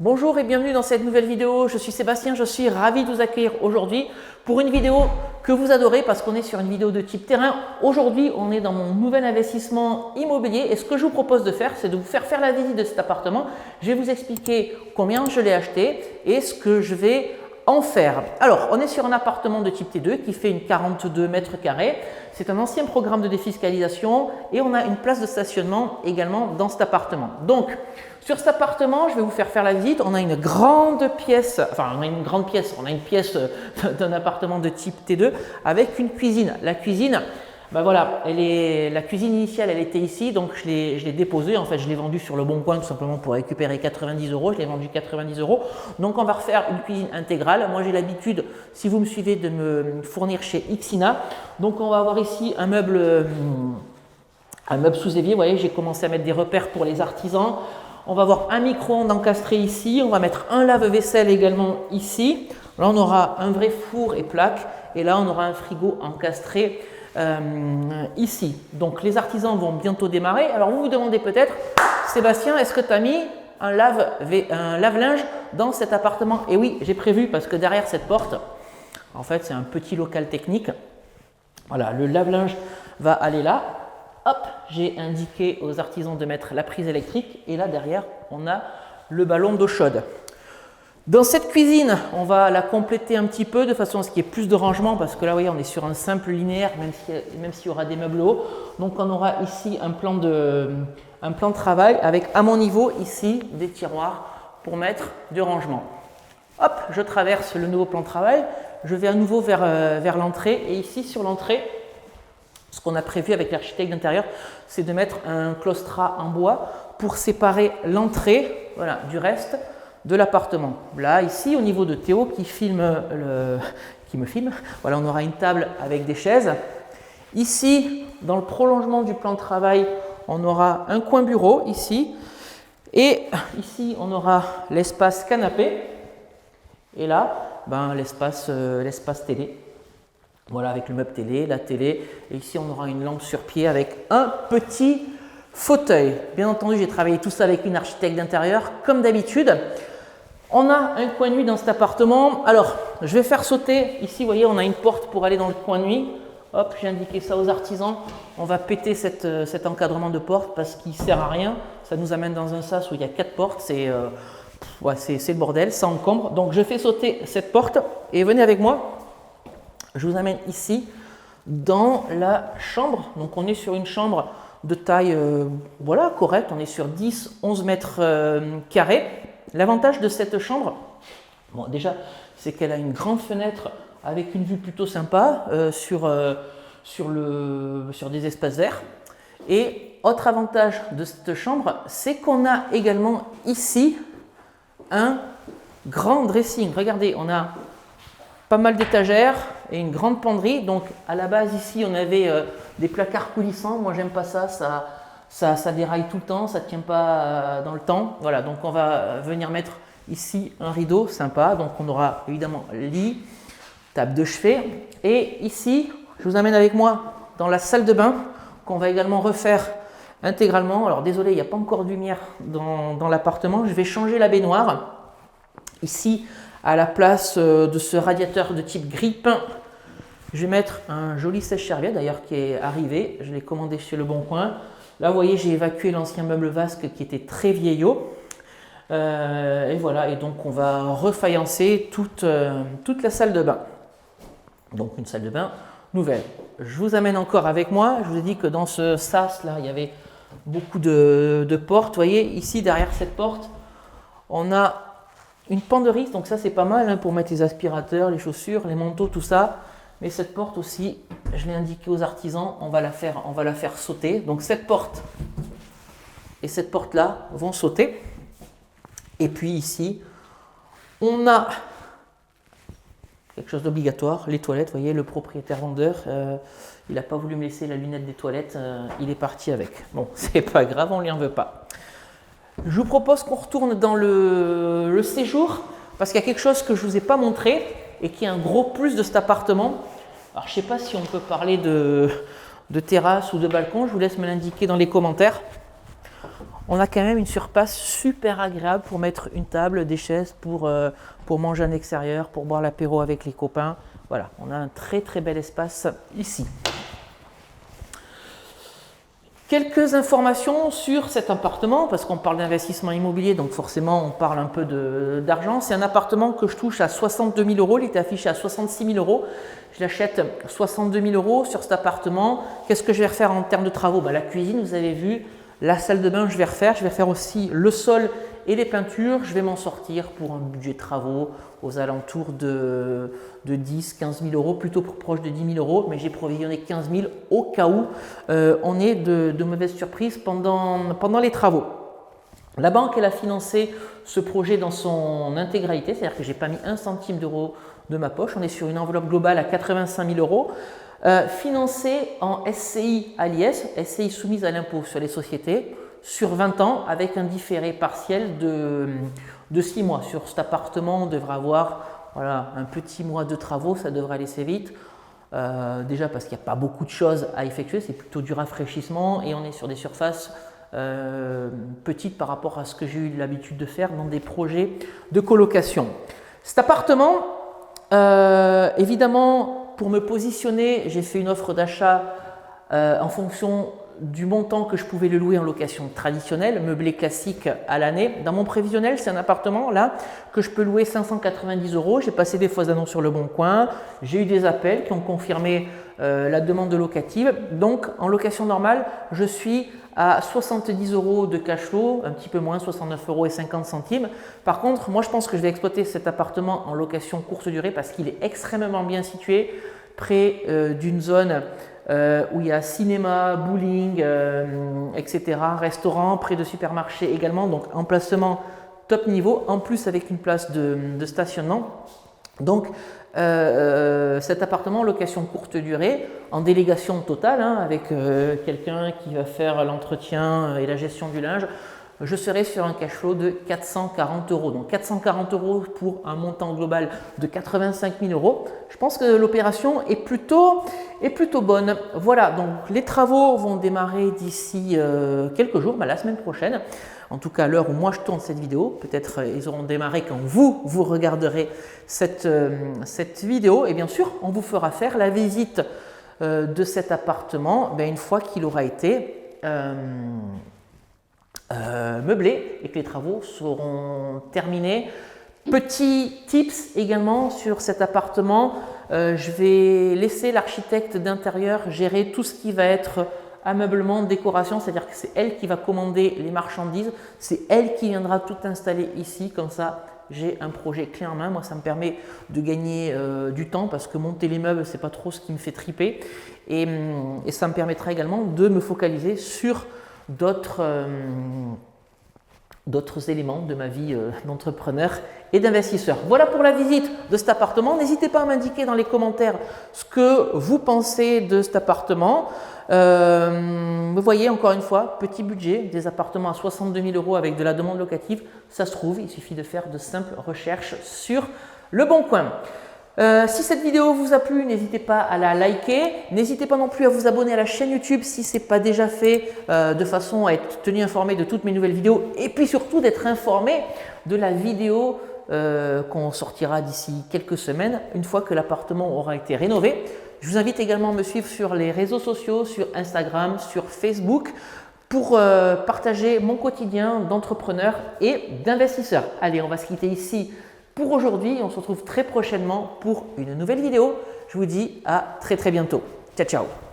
Bonjour et bienvenue dans cette nouvelle vidéo. Je suis Sébastien, je suis ravi de vous accueillir aujourd'hui pour une vidéo que vous adorez parce qu'on est sur une vidéo de type terrain. Aujourd'hui, on est dans mon nouvel investissement immobilier et ce que je vous propose de faire, c'est de vous faire la visite de cet appartement. Je vais vous expliquer combien je l'ai acheté et ce que je vais en faire. Alors, on est sur un appartement de type T2 qui fait une 42 mètres carrés. C'est un ancien programme de défiscalisation et on a une place de stationnement également dans cet appartement. Donc, sur cet appartement, je vais vous faire la visite. On a une grande pièce, on a une pièce d'un appartement de type T2 avec une cuisine. La cuisine, la cuisine initiale, elle était ici, donc je l'ai déposée. En fait, je l'ai vendue sur le Bon Coin tout simplement pour récupérer 90 €. Je l'ai vendue 90 €. Donc, on va refaire une cuisine intégrale. Moi, j'ai l'habitude, si vous me suivez, de me fournir chez Xina. Donc, on va avoir ici un meuble sous évier. Vous voyez, j'ai commencé à mettre des repères pour les artisans. On va avoir un micro-ondes encastré ici. On va mettre un lave-vaisselle également ici. Là, on aura un vrai four et plaque. Et là, on aura un frigo encastré ici. Donc, les artisans vont bientôt démarrer. Alors, vous vous demandez peut-être, Sébastien, est-ce que tu as mis un lave-linge dans cet appartement? Et oui, j'ai prévu parce que derrière cette porte, en fait, c'est un petit local technique. Voilà, le lave-linge va aller là. Hop, j'ai indiqué aux artisans de mettre la prise électrique et là derrière, on a le ballon d'eau chaude. Dans cette cuisine, on va la compléter un petit peu de façon à ce qu'il y ait plus de rangement parce que là, vous voyez, on est sur un simple linéaire, même s'il y aura des meubles hauts. Donc, on aura ici un plan de travail avec, à mon niveau, ici, des tiroirs pour mettre du rangement. Hop, je traverse le nouveau plan de travail. Je vais à nouveau vers l'entrée et ici, sur l'entrée, ce qu'on a prévu avec l'architecte d'intérieur, c'est de mettre un claustrat en bois pour séparer l'entrée du reste de l'appartement. Là, ici, au niveau de Théo qui me filme, voilà, on aura une table avec des chaises. Ici, dans le prolongement du plan de travail, on aura un coin bureau ici. Et ici, on aura l'espace canapé. Et là, l'espace télé. Voilà, avec le meuble télé, la télé. Et ici, on aura une lampe sur pied avec un petit fauteuil. Bien entendu, j'ai travaillé tout ça avec une architecte d'intérieur, comme d'habitude. On a un coin nuit dans cet appartement. Alors, je vais faire sauter. Ici, vous voyez, on a une porte pour aller dans le coin nuit. Hop, j'ai indiqué ça aux artisans. On va péter cet encadrement de porte parce qu'il ne sert à rien. Ça nous amène dans un sas où il y a 4 portes. C'est le bordel, ça encombre. Donc, je fais sauter cette porte et venez avec moi. Je vous amène ici dans la chambre. Donc, on est sur une chambre de taille correcte. On est sur 10-11 mètres carrés. L'avantage de cette chambre, déjà, c'est qu'elle a une grande fenêtre avec une vue plutôt sympa sur des espaces verts. Et autre avantage de cette chambre, c'est qu'on a également ici un grand dressing. Regardez, on a pas mal d'étagères et une grande penderie. Donc, à la base, ici, on avait des placards coulissants. Moi, j'aime pas ça. Ça déraille tout le temps. Ça ne tient pas dans le temps. Voilà, donc on va venir mettre ici un rideau sympa. Donc, on aura évidemment lit, table de chevet. Et ici, je vous amène avec moi dans la salle de bain qu'on va également refaire intégralement. Alors, désolé, il n'y a pas encore de lumière dans l'appartement. Je vais changer la baignoire. Ici, à la place de ce radiateur de type grille-pain, je vais mettre un joli sèche-serviette d'ailleurs qui est arrivé. Je l'ai commandé chez Le Bon Coin. Là, vous voyez, j'ai évacué l'ancien meuble vasque qui était très vieillot. Et voilà, et donc on va refaïencer toute la salle de bain. Donc une salle de bain nouvelle. Je vous amène encore avec moi. Je vous ai dit que dans ce sas là, il y avait beaucoup de portes. Vous voyez, ici derrière cette porte, on a une penderie, donc ça c'est pas mal pour mettre les aspirateurs, les chaussures, les manteaux, tout ça. Mais cette porte aussi, je l'ai indiqué aux artisans, on va la faire sauter. Donc cette porte et cette porte-là vont sauter. Et puis ici, on a quelque chose d'obligatoire, les toilettes. Vous voyez, le propriétaire vendeur, il n'a pas voulu me laisser la lunette des toilettes, il est parti avec. Bon, c'est pas grave, on ne lui en veut pas. Je vous propose qu'on retourne dans le séjour parce qu'il y a quelque chose que je ne vous ai pas montré et qui est un gros plus de cet appartement. Alors, je ne sais pas si on peut parler de terrasse ou de balcon, je vous laisse me l'indiquer dans les commentaires. on a quand même une surface super agréable pour mettre une table, des chaises, pour manger en extérieur, pour boire l'apéro avec les copains. Voilà, on a un très très bel espace ici. Quelques informations sur cet appartement, parce qu'on parle d'investissement immobilier, donc forcément on parle un peu d'argent. C'est un appartement que je touche à 62 000 euros, il était affiché à 66 000 euros. Je l'achète 62 000 euros sur cet appartement. Qu'est-ce que je vais refaire en termes de travaux? La cuisine, vous avez vu, la salle de bain, je vais refaire aussi le sol et les peintures. Je vais m'en sortir pour un budget de travaux aux alentours de 10 15 000 euros, plutôt proche de 10 000 euros, mais j'ai provisionné 15 000 au cas où on ait de mauvaises surprises pendant les travaux. La banque, elle a financé ce projet dans son intégralité, c'est-à-dire que je n'ai pas mis un centime d'euro de ma poche. On est sur une enveloppe globale à 85 000 euros, financée en SCI à l'IS, SCI soumise à l'impôt sur les sociétés, sur 20 ans avec un différé partiel de 6 mois. Sur cet appartement, on devrait avoir un petit mois de travaux, ça devrait aller assez vite. Déjà parce qu'il n'y a pas beaucoup de choses à effectuer, c'est plutôt du rafraîchissement et on est sur des surfaces petites par rapport à ce que j'ai eu l'habitude de faire dans des projets de colocation. Cet appartement, évidemment, pour me positionner, j'ai fait une offre d'achat en fonction du montant que je pouvais le louer en location traditionnelle, meublé classique à l'année. Dans mon prévisionnel, c'est un appartement là que je peux louer 590 euros. J'ai passé des fausses annonces sur Le Bon Coin. J'ai eu des appels qui ont confirmé la demande locative. Donc en location normale, je suis à 70 euros de cash flow, un petit peu moins, 69 euros et 50 centimes. Par contre, moi je pense que je vais exploiter cet appartement en location courte durée parce qu'il est extrêmement bien situé, près d'une zone où il y a cinéma, bowling, etc., restaurant, près de supermarchés également, donc emplacement top niveau, en plus avec une place de stationnement. Donc cet appartement en location courte durée, en délégation totale, avec quelqu'un qui va faire l'entretien et la gestion du linge, je serai sur un cash flow de 440 euros. Donc 440 euros pour un montant global de 85 000 euros. Je pense que l'opération est plutôt bonne. Voilà, donc les travaux vont démarrer d'ici quelques jours, la semaine prochaine. En tout cas, à l'heure où moi je tourne cette vidéo, peut-être ils auront démarré quand vous regarderez cette vidéo. Et bien sûr, on vous fera faire la visite de cet appartement une fois qu'il aura été meublé et que les travaux seront terminés. Petit tips également sur cet appartement, je vais laisser l'architecte d'intérieur gérer tout ce qui va être ameublement, décoration, c'est-à-dire que c'est elle qui va commander les marchandises, c'est elle qui viendra tout installer ici, comme ça j'ai un projet clé en main. Moi ça me permet de gagner du temps parce que monter les meubles c'est pas trop ce qui me fait triper et ça me permettra également de me focaliser sur d'autres éléments de ma vie d'entrepreneur et d'investisseur. Voilà pour la visite de cet appartement. N'hésitez pas à m'indiquer dans les commentaires ce que vous pensez de cet appartement. Vous voyez, encore une fois, petit budget, des appartements à 62 000 euros avec de la demande locative. Ça se trouve, il suffit de faire de simples recherches sur Le Bon Coin. Si cette vidéo vous a plu, n'hésitez pas à la liker. N'hésitez pas non plus à vous abonner à la chaîne YouTube si ce n'est pas déjà fait, de façon à être tenu informé de toutes mes nouvelles vidéos et puis surtout d'être informé de la vidéo qu'on sortira d'ici quelques semaines, une fois que l'appartement aura été rénové. Je vous invite également à me suivre sur les réseaux sociaux, sur Instagram, sur Facebook, pour partager mon quotidien d'entrepreneur et d'investisseur. Allez, on va se quitter ici pour aujourd'hui. On se retrouve très prochainement pour une nouvelle vidéo. Je vous dis à très bientôt. Ciao, ciao.